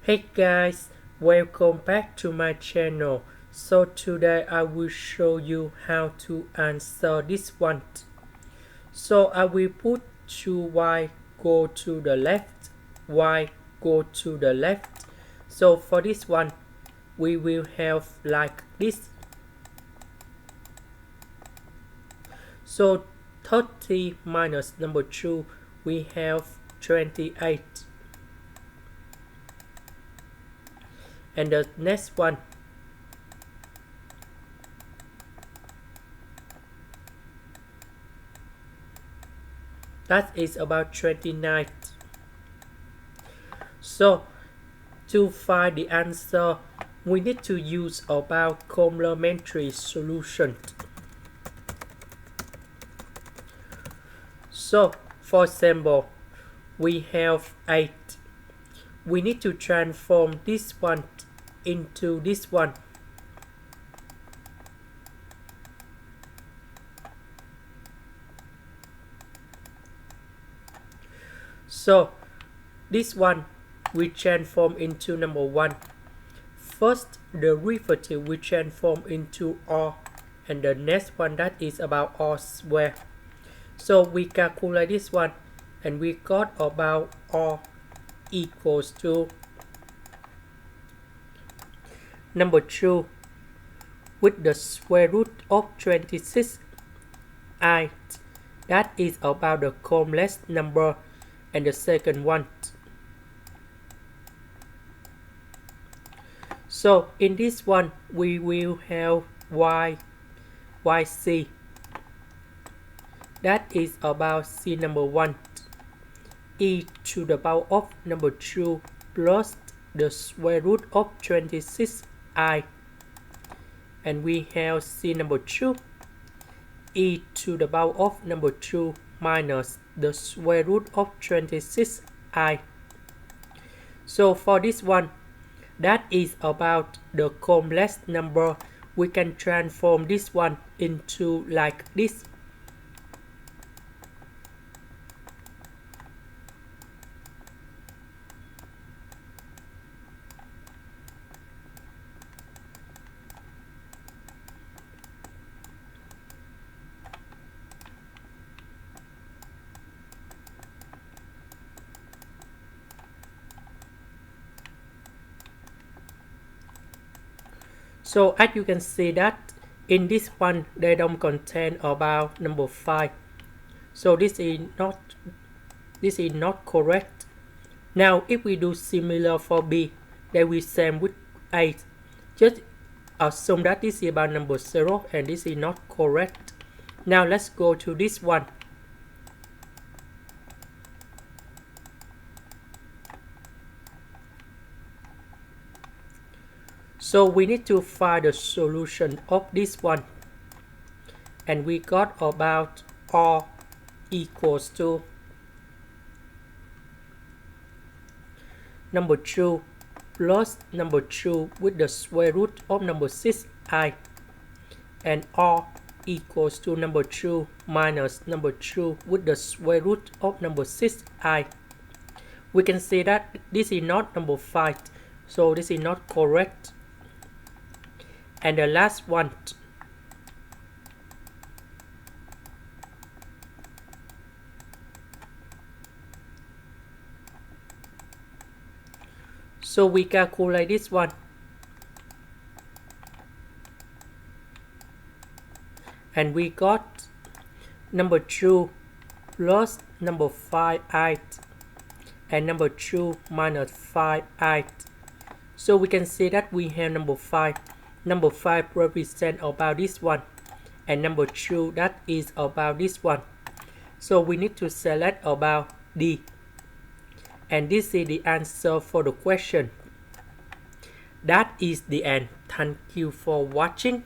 Hey guys, welcome back to my channel. So today I will show you how to answer this one. So I will put 2y go to the left, y go to the left. So for this one, we will have like this. So 30 minus number 2, we have 28. And the next one, that is about 29. So to find the answer, we need to use about complementary solution. So for example, we have 8. We need to transform this one into this one. So this one we transform into number 1. First, the derivative we transform into r, and the next one that is about r squared. So we calculate this one, and we got about r equals to number 2 with the square root of 26i. That is about the complex number, and the second one. So in this one, we will have yc. That is about c number 1. E to the power of number 2 plus the square root of 26i. And we have c number 2. E to the power of number 2 minus the square root of 26i. So for this one, that is about the complex number. We can transform this one into like this. So as you can see that in this one, they don't contain about number 5. So this is not correct. Now if we do similar for B, they will same with 8. Just assume that this is about number 0, and this is not correct. Now let's go to this one. So we need to find the solution of this one, and we got about r equals to number 2 plus number 2 with the square root of number 6i, and r equals to number 2 minus number 2 with the square root of number 6i. We can see that this is not number 5, so this is not correct. And the last one, so we calculate this one, and we got number 2 plus number 5i, and number 2 minus 5i. So we can see that we have number 5. Number 5 represents about this one, and number 2 that is about this one. So we need to select about D. And this is the answer for the question. That is the end. Thank you for watching.